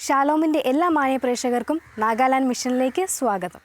ഷാലോമിൻ്റെ എല്ലാ മാന്യ പ്രേക്ഷകർക്കും നാഗാലാൻഡ് മിഷനിലേക്ക് സ്വാഗതം.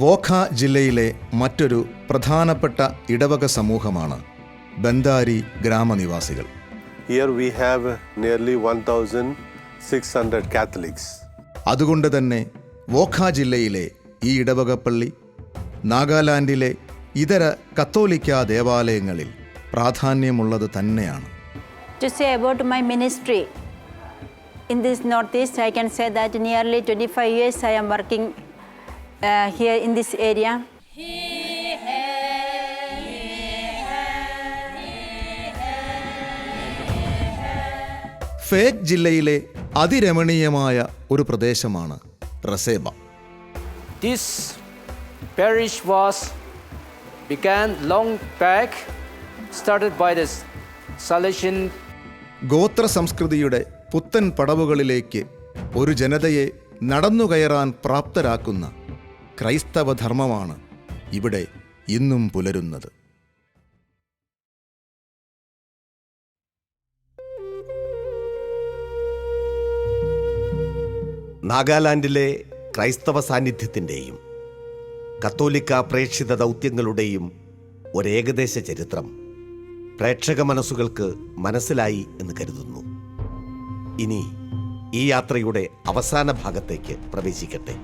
വോഖ ജില്ലയിലെ മറ്റൊരു പ്രധാനപ്പെട്ട ഇടവക സമൂഹമാണ് ബന്ദാരി ഗ്രാമനിവാസികൾ. Here we have nearly 1,600 Catholics. അതുകൊണ്ട് തന്നെ വോഖ ജില്ലയിലെ ഈ ഇടവക പള്ളി നാഗാലാൻഡിലെ ഇതര കത്തോലിക്ക ദേവാലയങ്ങളിൽ പ്രാധാന്യമുള്ളത് തന്നെയാണ്. To say about my ministry in this northeast, I can say that nearly 25 years I am working here in this area. Fake ജില്ലയിലെ അതിരമണീയമായ ഒരു പ്രദേശമാണ് റസേബ. This parish began long back, started by the Salesian. ഗോത്ര സംസ്കൃതിയുടെ പുത്തൻ പടവുകളിലേക്ക് ഒരു ജനതയെ നടന്നുകയറാൻ പ്രാപ്തരാക്കുന്ന ക്രൈസ്തവ ധർമ്മമാണ് ഇവിടെ ഇന്നും പുലരുന്നത്. നാഗാലാൻഡിലെ ക്രൈസ്തവ സാന്നിധ്യത്തിൻ്റെയും കത്തോലിക്ക പ്രേക്ഷിത ദൗത്യങ്ങളുടെയും ഒരേകദേശ ചരിത്രം പ്രേക്ഷക മനസ്സുകൾക്ക് മനസ്സിലായി എന്ന് കരുതുന്നു. ഇനി ഈ യാത്രയുടെ അവസാന ഭാഗത്തേക്ക് പ്രവേശിക്കട്ടെ.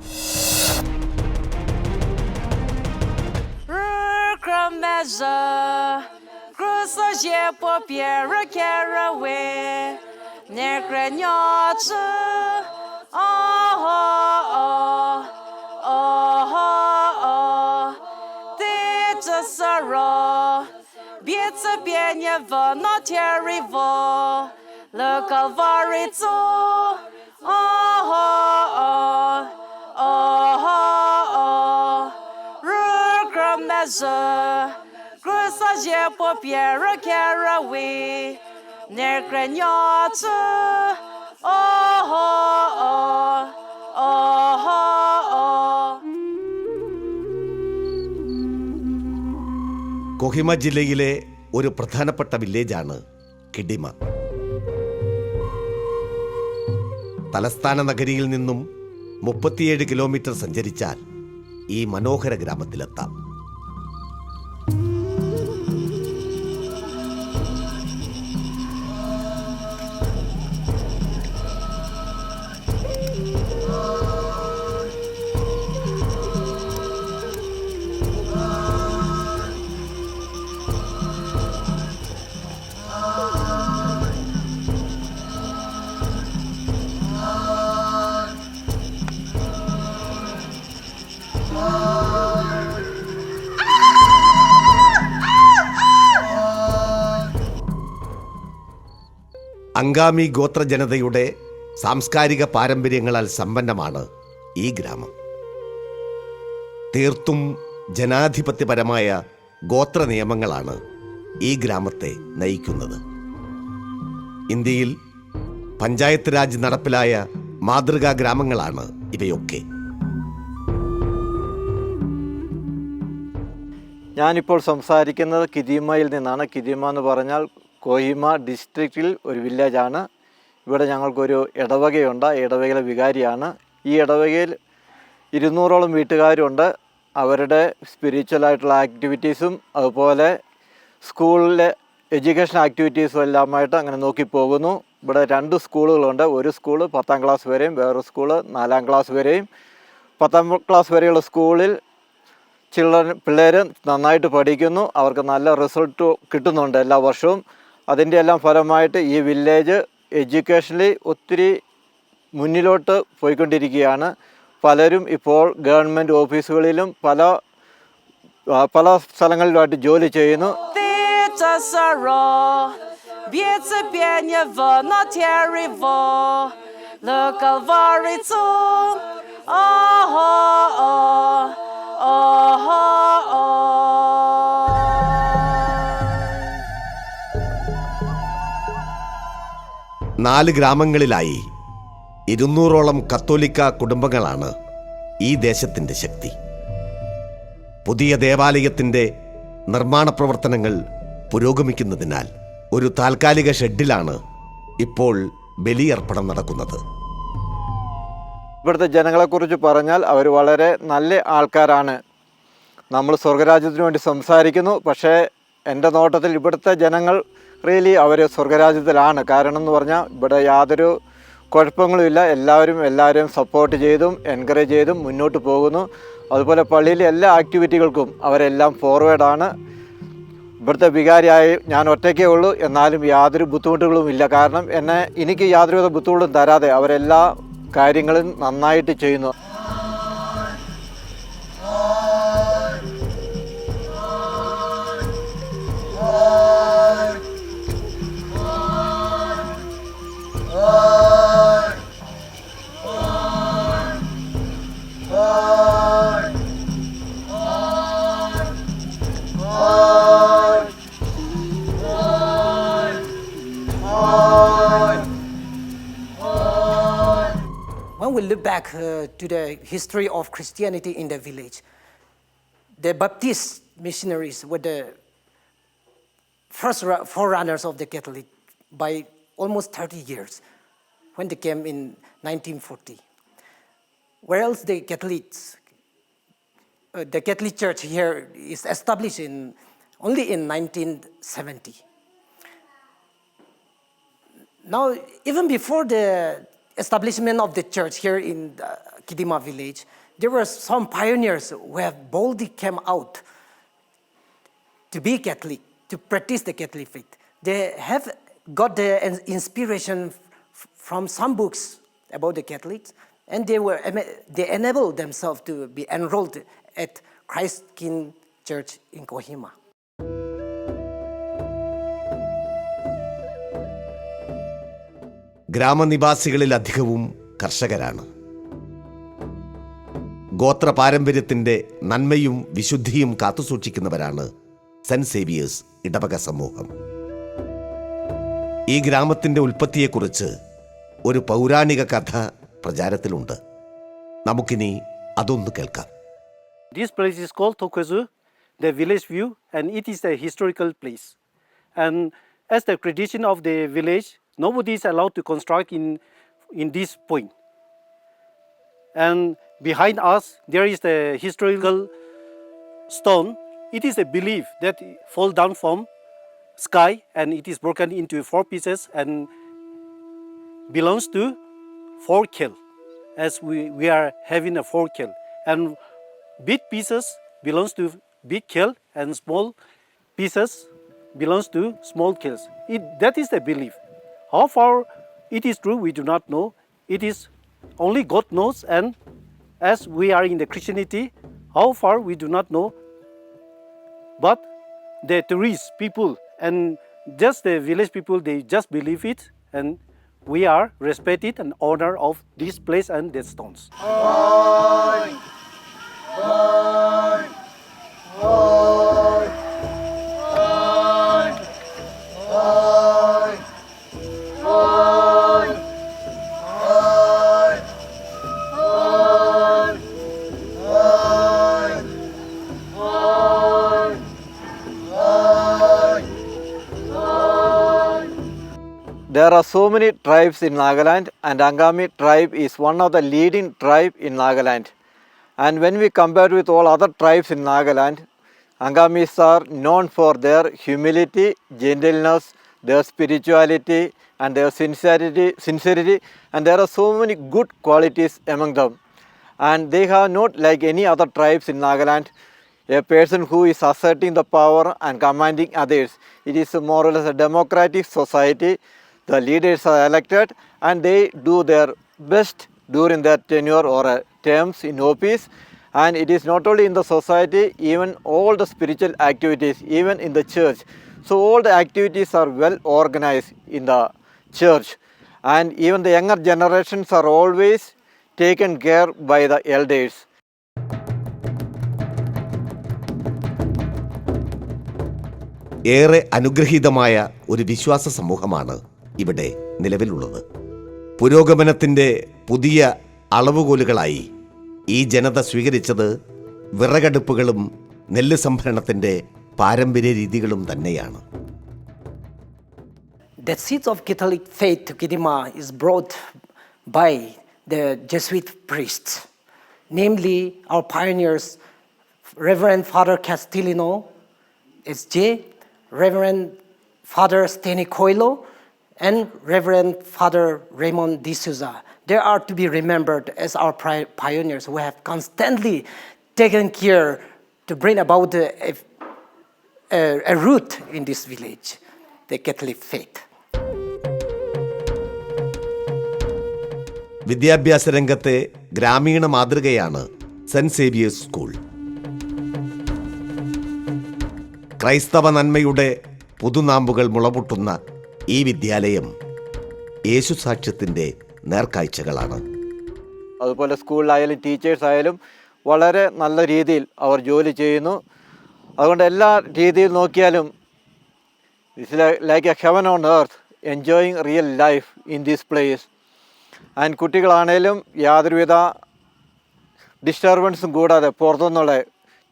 Le Calvary to Rucrameza Cruza je po Pierre Caraway Necranyata Kohima ജില്ലയിലെ ഒരു പ്രധാനപ്പെട്ട വില്ലേജാണ് കിഡിമ. തലസ്ഥാന നഗരിയിൽ നിന്നും 37 കിലോമീറ്റർ സഞ്ചരിച്ചാൽ ഈ മനോഹര ഗ്രാമത്തിലെത്താം. അങ്കാമി ഗോത്ര ജനതയുടെ സാംസ്കാരിക പാരമ്പര്യങ്ങളാൽ സമ്പന്നമാണ് ഈ ഗ്രാമം. തീർത്തും ജനാധിപത്യപരമായ ഗോത്ര നിയമങ്ങളാണ് ഈ ഗ്രാമത്തെ നയിക്കുന്നത്. ഇന്ത്യയിൽ പഞ്ചായത്ത് രാജ് നടപ്പിലായ മാതൃകാ ഗ്രാമങ്ങളാണ് ഇവയൊക്കെ. ഞാനിപ്പോൾ സംസാരിക്കുന്നത് കിദിമയിൽ നിന്നാണ്. കിദിമ എന്ന് പറഞ്ഞാൽ കൊഹിമ ഡിസ്ട്രിക്റ്റിൽ ഒരു വില്ലേജാണ്. ഇവിടെ ഞങ്ങൾക്കൊരു ഇടവകയുണ്ട്. ഇടവകയിലെ വികാരിയാണ്. ഈ ഇടവകയിൽ 200ഓളം വീട്ടുകാരുണ്ട്. അവരുടെ സ്പിരിച്വലായിട്ടുള്ള ആക്ടിവിറ്റീസും അതുപോലെ സ്കൂളിലെ എഡ്യൂക്കേഷൻ ആക്ടിവിറ്റീസും എല്ലാമായിട്ട് അങ്ങനെ നോക്കിപ്പോകുന്നു. ഇവിടെ 2 സ്കൂളുകളുണ്ട്. ഒരു സ്കൂള് 10ാം ക്ലാസ് വരെയും വേറൊരു സ്കൂള് 4ാം ക്ലാസ് വരെയും. 10ാം ക്ലാസ് വരെയുള്ള സ്കൂളിൽ പിള്ളേർ നന്നായിട്ട് പഠിക്കുന്നു, അവർക്ക് നല്ല റിസൾട്ട് കിട്ടുന്നുണ്ട് എല്ലാ വർഷവും. അതിൻ്റെ എല്ലാം ഫലമായിട്ട് ഈ വില്ലേജ് എഡ്യൂക്കേഷനിൽ ഒത്തിരി മുന്നിലോട്ട് പോയിക്കൊണ്ടിരിക്കുകയാണ്. പലരും ഇപ്പോൾ ഗവൺമെൻറ് ഓഫീസുകളിലും പല സ്ഥലങ്ങളിലുമായിട്ട് ജോലി ചെയ്യുന്നു. നാല് ഗ്രാമങ്ങളിലായി 200ഓളം കത്തോലിക്ക കുടുംബങ്ങളാണ് ഈ ദേശത്തിൻ്റെ ശക്തി. പുതിയ ദേവാലയത്തിൻ്റെ നിർമ്മാണ പ്രവർത്തനങ്ങൾ പുരോഗമിക്കുന്നതിനാൽ ഒരു താൽക്കാലിക ഷെഡിലാണ് ഇപ്പോൾ ബലിയർപ്പണം നടക്കുന്നത്. ഇവിടുത്തെ ജനങ്ങളെക്കുറിച്ച് പറഞ്ഞാൽ അവർ വളരെ നല്ല ആൾക്കാരാണ്. നമ്മൾ സ്വർഗരാജ്യത്തിന് വേണ്ടി സംസാരിക്കുന്നു, പക്ഷേ എൻ്റെ നോട്ടത്തിൽ ഇവിടുത്തെ ജനങ്ങൾ റിയലി അവർ സ്വർഗരാജ്യത്തിലാണ്. കാരണം എന്ന് പറഞ്ഞാൽ ഇവിടെ യാതൊരു കുഴപ്പങ്ങളുമില്ല. എല്ലാവരും സപ്പോർട്ട് ചെയ്തും എൻകറേജ് ചെയ്തും മുന്നോട്ട് പോകുന്നു. അതുപോലെ പള്ളിയിലെ എല്ലാ ആക്ടിവിറ്റികൾക്കും അവരെല്ലാം ഫോർവേഡാണ്. ഇവിടുത്തെ വികാരിയായി ഞാൻ ഒറ്റയ്ക്കേ ഉള്ളൂ, എന്നാലും യാതൊരു ബുദ്ധിമുട്ടുകളും ഇല്ല. കാരണം എനിക്ക് യാതൊരുവിധ ബുദ്ധിമുട്ടും തരാതെ അവരെല്ലാ കാര്യങ്ങളും നന്നായിട്ട് ചെയ്യുന്നു. When we look back to the history of Christianity in the village, the Baptist missionaries were the first forerunners of the Catholic by almost 30 years when they came in 1940. Whereas the Catholic Church here is established only in 1970. Now, even before the establishment of the church here in Kidima village, there were some pioneers who have boldly come out to be Catholic, to practice the Catholic faith. They have got the inspiration from some books about the Catholics, and they enabled themselves to be enrolled at Christ King Church in Kohima. ഗ്രാമനിവാസികളിലധികവും കർഷകരാണ്. ഗോത്ര പാരമ്പര്യത്തിൻ്റെ നന്മയും വിശുദ്ധിയും കാത്തുസൂക്ഷിക്കുന്നവരാണ് saint Xavier's ഇടവക സമൂഹം. ഈ ഗ്രാമത്തിൻ്റെ ഉൽപ്പത്തിയെക്കുറിച്ച് ഒരു പൗരാണിക കഥ പ്രചാരത്തിലുണ്ട്. നമുക്കിനി അതൊന്ന് കേൾക്കാം. This place is called Tokezu, the village view, and it is a historical place. And as the tradition of the village, nobody is allowed to construct in this point. And behind us, there is the historical stone. It is a belief that it fall down from sky and it is broken into 4 pieces and belongs to 4 kill, as we are having a 4 kill. And big pieces belongs to big kill and small pieces belongs to small kills. That is the belief. How far it is true, we do not know. It is only God knows, and as we are in the Christianity, how far we do not know. But the tourist people and just the village people, they just believe it, and we are respected and honor of this place and the stones. There are so many tribes in Nagaland, and Angami tribe is one of the leading tribe in Nagaland. And when we compare with all other tribes in Nagaland, Angamis are known for their humility, gentleness, their spirituality, and their sincerity, and there are so many good qualities among them. And they have not, like any other tribes in Nagaland, a person who is asserting the power and commanding others. It is more or less a democratic society. The leaders are elected and they do their best during their tenure or terms in office. And it is not only in the society, even all the spiritual activities, even in the church. So all the activities are well organized in the church. And even the younger generations are always taken care by the elders. ഏറെ അനുഗ്രഹീതമായ ഒരു വിശ്വാസ സമൂഹമാണ് ഇവിടെ നിലവിലുള്ളത്. പുരോഗമനത്തിൻ്റെ പുതിയ അളവുകോലുകളായി ഈ ജനത സ്വീകരിച്ചത് വിറകടുപ്പുകളും നെല്ല് സംഭരണത്തിൻ്റെ പാരമ്പര്യ രീതികളും തന്നെയാണ്. The seeds of Catholic faith to Kidima is brought by the Jesuit priests, namely our pioneers, Reverend Father Castellino, S.J., Reverend Father Steny Coelho, and Reverend Father Raymond D'Souza. They are to be remembered as our pioneers who have constantly taken care to bring about a root in this village, the Catholic faith. വിദ്യാഭ്യാസ രംഗത്തെ ഗ്രാമീണ മാതൃകയാണ് saint Xavier's school. ക്രൈസ്തവ നന്മയുടെ പുതുനാമ്പുകൾ മുളപൊട്ടുന്ന ഈ വിദ്യാലയം യേശുസാക്ഷ്യത്തിൻ്റെ നേർക്കാഴ്ചകളാണ്. അതുപോലെ സ്കൂളിലായാലും teachers ആയാലും വളരെ നല്ല രീതിയിൽ അവർ ജോലി ചെയ്യുന്നു. അതുകൊണ്ട് എല്ലാ രീതിയിൽ നോക്കിയാലും it's like a heaven on earth, enjoying real life in this place. And കുട്ടികളാണേലും യാതൊരുവിധ ഡിസ്റ്റർബൻസും കൂടാതെ പുറത്തുനിന്നുള്ള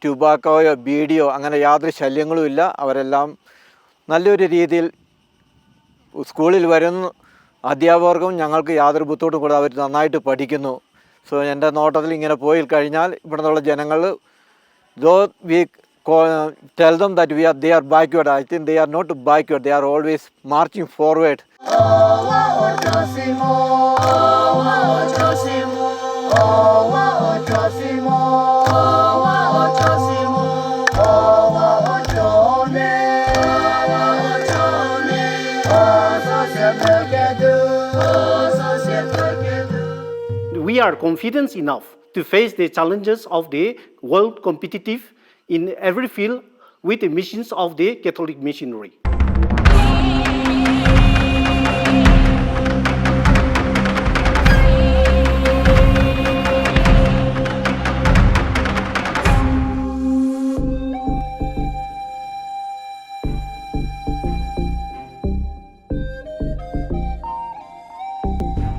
ട്യൂബാക്കോയോ ബീഡിയോ അങ്ങനെ യാതൊരു ശല്യങ്ങളും ഇല്ല. അവരെല്ലാം നല്ലൊരു രീതിയിൽ സ്കൂളിൽ വരുന്നു. അധ്യാപകർക്കും ഞങ്ങൾക്ക് യാതൊരു ബുദ്ധിമുട്ടും കൂടാതെ അവർ നന്നായിട്ട് പഠിക്കുന്നു. സോ എൻ്റെ നോട്ടത്തിൽ ഇങ്ങനെ പോയി കഴിഞ്ഞാൽ ഇവിടെ നിന്നുള്ള ജനങ്ങൾ though we tell them that they are backward. I think they are not backward. They are always marching forward. We are confident enough to face the challenges of the world competitive in every field with the missions of the Catholic missionary.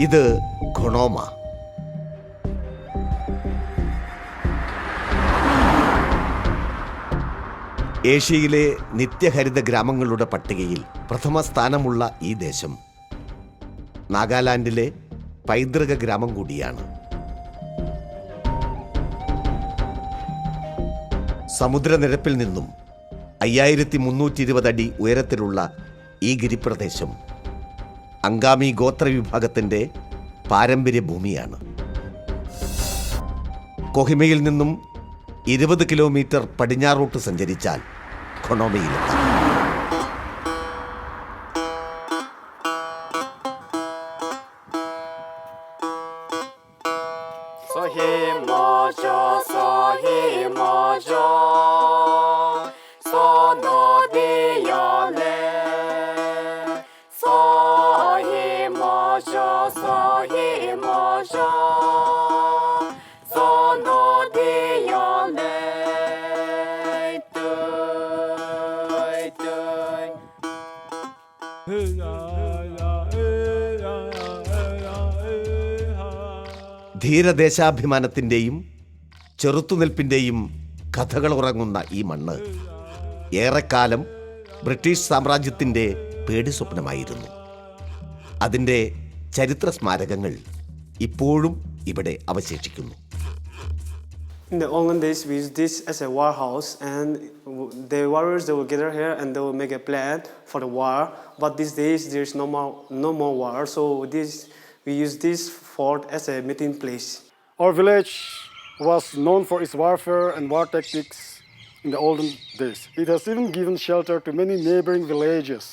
ഇത് ഖൊണോമ. ഏഷ്യയിലെ നിത്യഹരിത ഗ്രാമങ്ങളുടെ പട്ടികയിൽ പ്രഥമ സ്ഥാനമുള്ള ഈ ദേശം നാഗാലാൻഡിലെ പൈതൃക ഗ്രാമം കൂടിയാണ്. സമുദ്രനിരപ്പിൽ നിന്നും 5320 അടി ഉയരത്തിലുള്ള ഈ ഗിരിപ്രദേശം അങ്കാമി ഗോത്രവിഭാഗത്തിൻ്റെ പാരമ്പര്യ ഭൂമിയാണ്. കൊഹിമയിൽ നിന്നും 20 കിലോമീറ്റർ പടിഞ്ഞാറോട്ട് സഞ്ചരിച്ചാൽ ഖൊണോമയിലെത്താം. ധീരദേശാഭിമാനത്തിൻ്റെയും ചെറുത്തുനിൽപ്പിൻ്റെയും കഥകൾ ഉറങ്ങുന്ന ഈ മണ്ണ് ഏറെക്കാലം ബ്രിട്ടീഷ് സാമ്രാജ്യത്തിൻ്റെ പേടി സ്വപ്നമായിരുന്നു. അതിൻ്റെ ചരിത്ര സ്മാരകങ്ങൾ ഇപ്പോഴും ഇവിടെ അവശേഷിക്കുന്നു. In the olden days, we used this as a war house, and the warriors they will gather here and they will make a plan for the war. But these days, there is no more war, so we use this fort as a meeting place. Our village was known for its warfare and war tactics, in the olden days. It has even given shelter to many neighboring villages.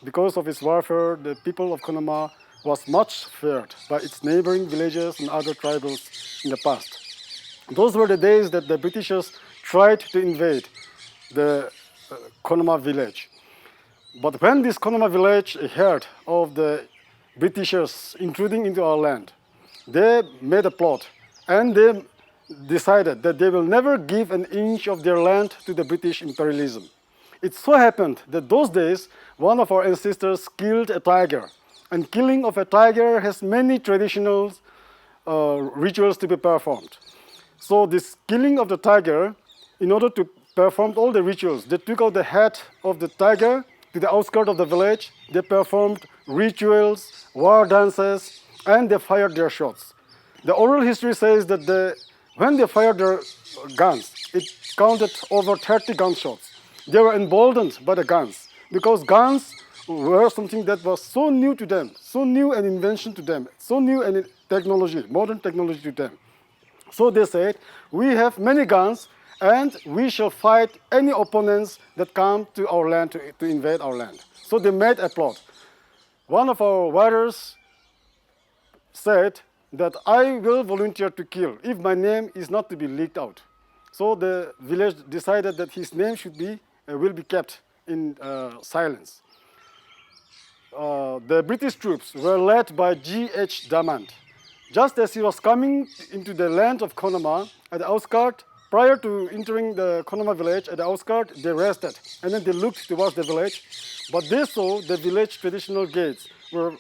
Because of its warfare, the people of Connemara was much feared by its neighboring villages and other tribals in the past. Those were the days that the Britishers tried to invade the Connemara village. But when this Connemara village heard of the Britishers intruding into our land, they made a plot and they decided that they will never give an inch of their land to the British imperialism. It so happened that those days, one of our ancestors killed a tiger. And killing of a tiger has many traditional rituals to be performed. So this killing of the tiger, in order to perform all the rituals, they took out the head of the tiger to the outskirts of the village. They performed rituals, war dances, and they fired their shots. The oral history says that when they fired their guns, it counted over 30 gunshots. They were emboldened by the guns because guns were something that was so new to them, so new an invention to them, so new an technology, modern technology to them. So they said, we have many guns and we shall fight any opponents that come to our land to invade our land. So they made a plot. One of our warriors said that I will volunteer to kill if my name is not to be leaked out. So the village decided that his name will be kept in silence. The British troops were led by G.H. Damant. Just as he was coming into the land of Connemara, at the outskirts, prior to entering the Connemara village, at the outskirts, they rested. And then they looked towards the village. But they saw the village traditional gates were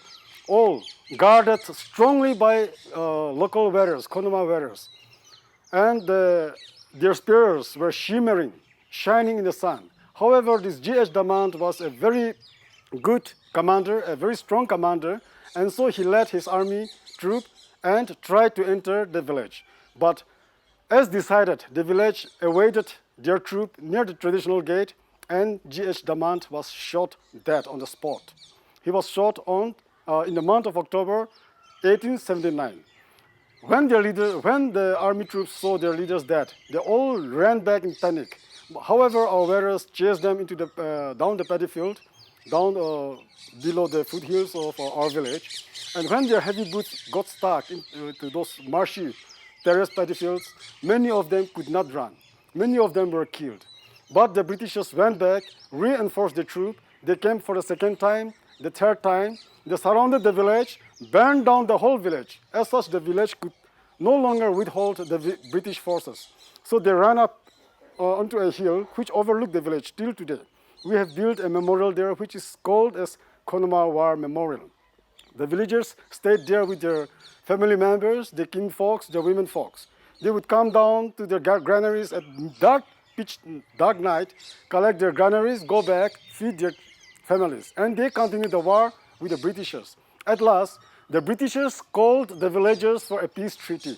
all guarded strongly by local warriors, Connemara warriors. And their spears were shimmering, shining in the sun. However, this G.H. Damant was a very good commander, a very strong commander, and so he led his army troop and tried to enter the village. But as decided, the village awaited their troop near the traditional gate, and G.H. Damant was shot dead on the spot. He was shot in the month of October 1879. When the army troops saw their leaders dead, they all ran back in panic. However, our warriors chased them into down the paddy field, down below the foothills of our village. And when their heavy boots got stuck into those marshy terrace paddy fields, many of them could not run. Many of them were killed. But the Britishers went back, reinforced the troop. They came for the second time, the third time. They surrounded the village, burned down the whole village. As such, the village could no longer withhold the British forces. So they ran up onto a hill which overlooked the village till today. We have built a memorial there which is called as Connemara War Memorial. The villagers stayed there with their family members, the kin folks, the women folks. They would come down to their granaries at dark night, collect their granaries, go back, feed their families. And they continued the war with the Britishers. At last, the Britishers called the villagers for a peace treaty.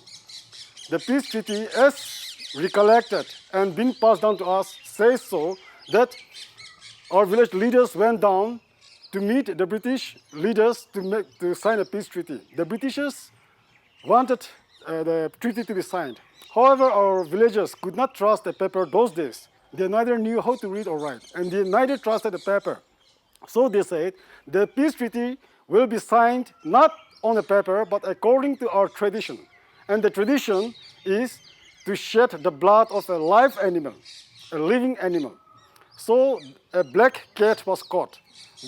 The peace treaty, as recollected and been passed down to us, says so that our village leaders went down to meet the British leaders to sign a peace treaty. The Britishers wanted the treaty to be signed. However, our villagers could not trust the paper those days. They neither knew how to read or write, and they neither trusted the paper. So they said, the peace treaty will be signed not on a paper, but according to our tradition. And the tradition is to shed the blood of a live animal, a living animal. So a black cat was caught.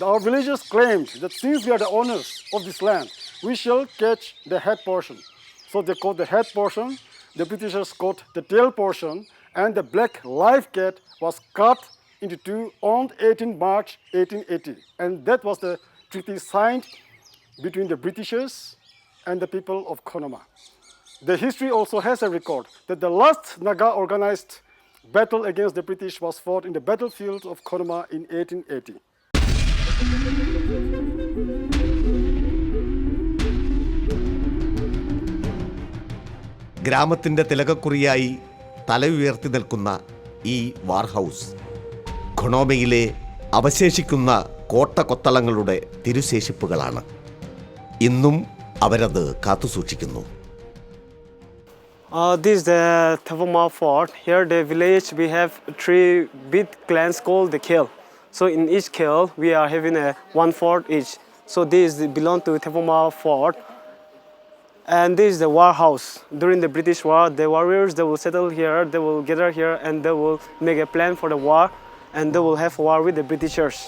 Our villagers claimed that since we are the owners of this land, we shall catch the head portion. So they caught the head portion, the Britishers caught the tail portion, and the black live cat was cut into two on 18 March 1880. And that was the treaty signed between the Britishers and the people of Connemara. The history also has a record that the last Naga organized battle against the British was fought in the battlefield of Connemara in 1880. ഗ്രാമത്തിൻ്റെ തിലകക്കുറിയായി തല ഉയർത്തി നിൽക്കുന്ന ഈ വാർ house ഖൊണോമയിലെ അവശേഷിക്കുന്ന കോട്ടകൊത്തളങ്ങളുടെ തിരുശേഷിപ്പുകളാണ്. ഇന്നും അവരത് കാത്തുസൂക്ഷിക്കുന്നു. This is the Thavama fort. Here the village we have 3 big clans called the Khel. So in each Khel we are having one fort each. So this belong to Thavama fort. And this is the war house. During the British war, the warriors they will settle here, they will gather here and they will make a plan for the war and they will have war with the Britishers.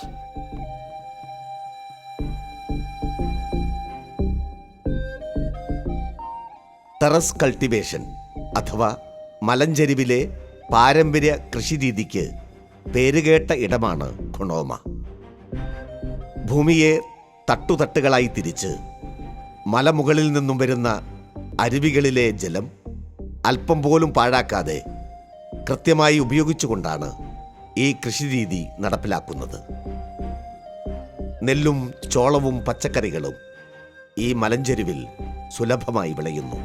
Terrace cultivation അഥവാ മലഞ്ചെരിവിലെ പാരമ്പര്യ കൃഷിരീതിക്ക് പേരുകേട്ട ഇടമാണ് ഖൊണോമ. ഭൂമിയെ തട്ടുതട്ടുകളായി തിരിച്ച് മലമുകളിൽ നിന്നും വരുന്ന അരുവികളിലെ ജലം അല്പം പോലും പാഴാക്കാതെ കൃത്യമായി ഉപയോഗിച്ചുകൊണ്ടാണ് ഈ കൃഷിരീതി നടപ്പിലാക്കുന്നത്. നെല്ലും ചോളവും പച്ചക്കറികളും ഈ മലഞ്ചെരുവിൽ സുലഭമായി വിളയുന്നു.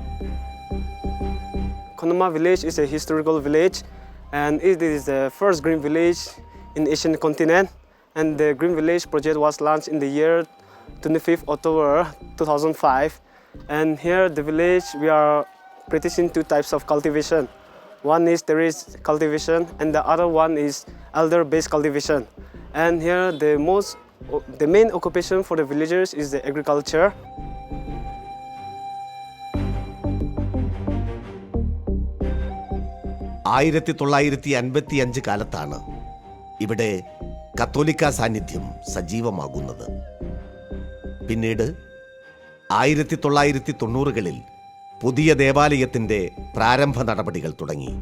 Khonoma village is a historical village and it is the first green village in Asian continent, and the green village project was launched in the year 25th October 2005, and here the village we are practicing 2 types of cultivation. One is terrace cultivation and the other one is elder based cultivation, and here the main occupation for the villagers is the agriculture. 1955 കാലത്താണ് ഇവിടെ കത്തോലിക്ക സാന്നിധ്യം സജീവമാകുന്നത്. പിന്നീട് 1990കളിൽ പുതിയ ദേവാലയത്തിൻ്റെ പ്രാരംഭ നടപടികൾ തുടങ്ങി.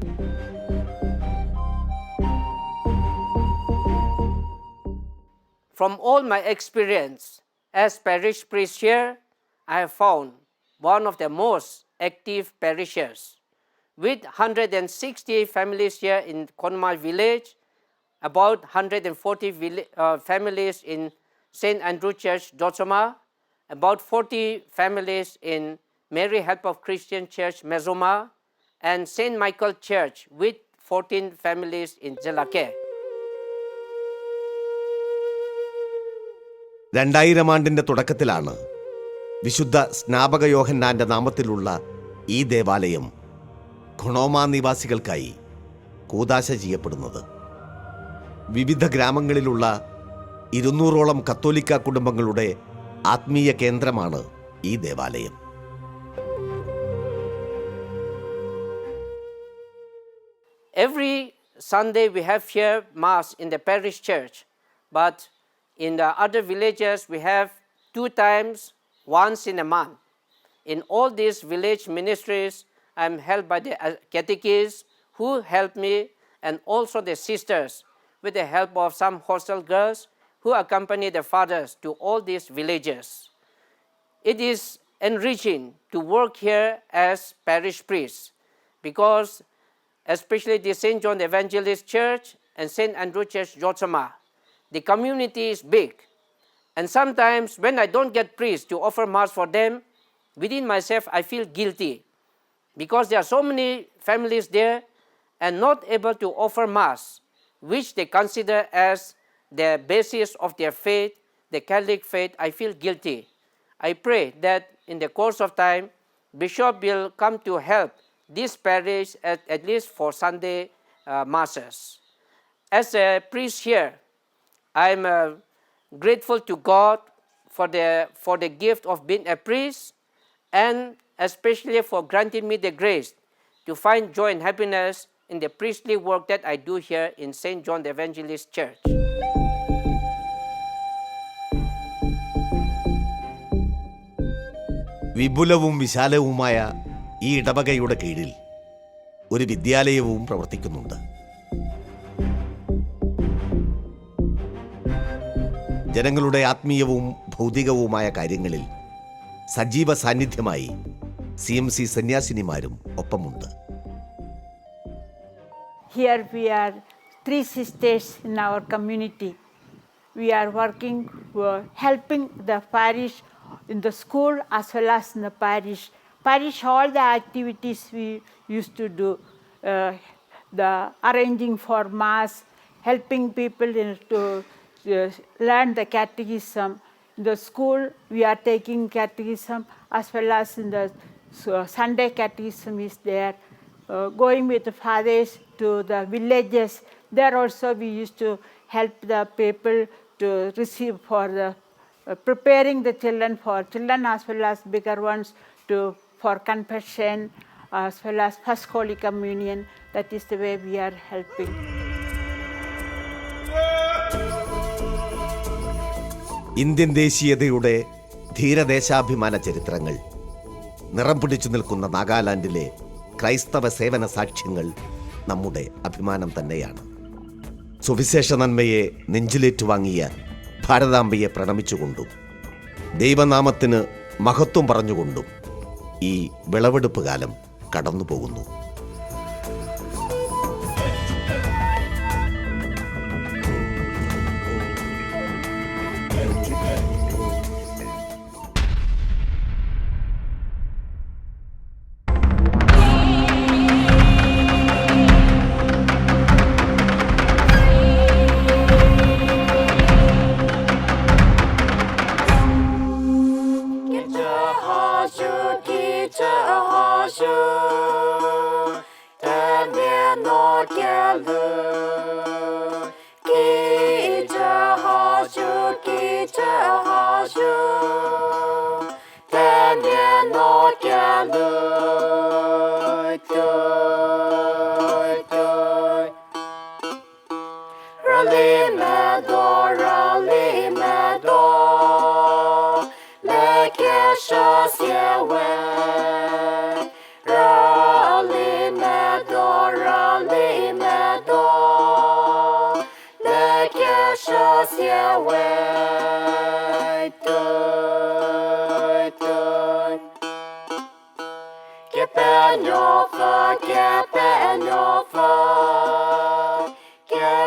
From all my experience as parish priest here, I have found one of the most active parishes. With 160 families here in Khonoma village, about 140 families in St. Andrew Church, Jotsoma, about 40 families in Mary Help of Christian Church, Mezoma, and St. Michael Church with 14 families in Jalake. 2000 ആണ്ടിൻ്റെ തുടക്കത്തിലാണ് വിശുദ്ധ സ്നാപക യോഹന്നാൻ്റെ നാമത്തിലുള്ള ഈ ദേവാലയം ഖൊണോമ നിവാസികൾക്കായി കൂദാശ ചെയ്യപ്പെടുന്നത്. വിവിധ ഗ്രാമങ്ങളിലുള്ള 200ഓളം കത്തോലിക്ക കുടുംബങ്ങളുടെ ആത്മീയ കേന്ദ്രമാണ് ഈ ദേവാലയം. Every Sunday we have here Mass in the parish church, but in the other villages we have 2 times, once in a month. In all these village ministries, I am helped by the catechists who help me, and also the sisters with the help of some hostel girls who accompany the fathers to all these villages. It is enriching to work here as parish priest because especially the St. John the Evangelist Church and St. Andrew Church, Jotsoma, the community is big. And sometimes when I don't get priests to offer Mass for them, within myself I feel guilty because there are so many families there and not able to offer Mass, which they consider as the basis of their faith, the Catholic faith. I feel guilty. I pray that in the course of time, Bishop will come to help this parish at least for Sunday Masses. As a priest here, I am grateful to God for the gift of being a priest, and especially for granting me the grace to find joy and happiness in the priestly work that I do here in St. John the Evangelist Church. വിപുലവും വിശാലവുമായ ഈ ഇടവകയുടെ കീഴിൽ ഒരു വിദ്യാലയവും പ്രവർത്തിക്കുന്നുണ്ട്. ജനങ്ങളുടെ ആത്മീയവും ഭൗതികവുമായ കാര്യങ്ങളിൽ സജീവ സാന്നിധ്യമായി CMC സന്യാസിനിമാരും ഒപ്പമുണ്ട്. Here we are 3 sisters in our community. We are working, helping the parish in the school as well as in the parish. Parish, all the activities we used to do, the arranging for Mass, helping people to learn the catechism. In the school, we are taking catechism as well as in the Sunday catechism is there. going with the fathers to the villages. There also we used to help the people to receive for the preparing the children as well as bigger ones for confession as well as first Holy Communion. That is the way we are helping. Indian ദേശീയതയുടെ ധീരദേശാഭിമാന ചരിത്രങ്ങൾ നിറം പിടിച്ചു നിൽക്കുന്ന നാഗാലാൻഡിലെ ക്രൈസ്തവ സേവന സാക്ഷ്യങ്ങൾ നമ്മുടെ അഭിമാനം തന്നെയാണ്. സുവിശേഷ നന്മയെ നെഞ്ചിലേറ്റുവാങ്ങിയ ഭാരതാംബയെ പ്രണമിച്ചുകൊണ്ടും ദൈവനാമത്തിന് മഹത്വം പറഞ്ഞുകൊണ്ടും ഈ വിളവെടുപ്പ് കാലം കടന്നുപോകുന്നു. Get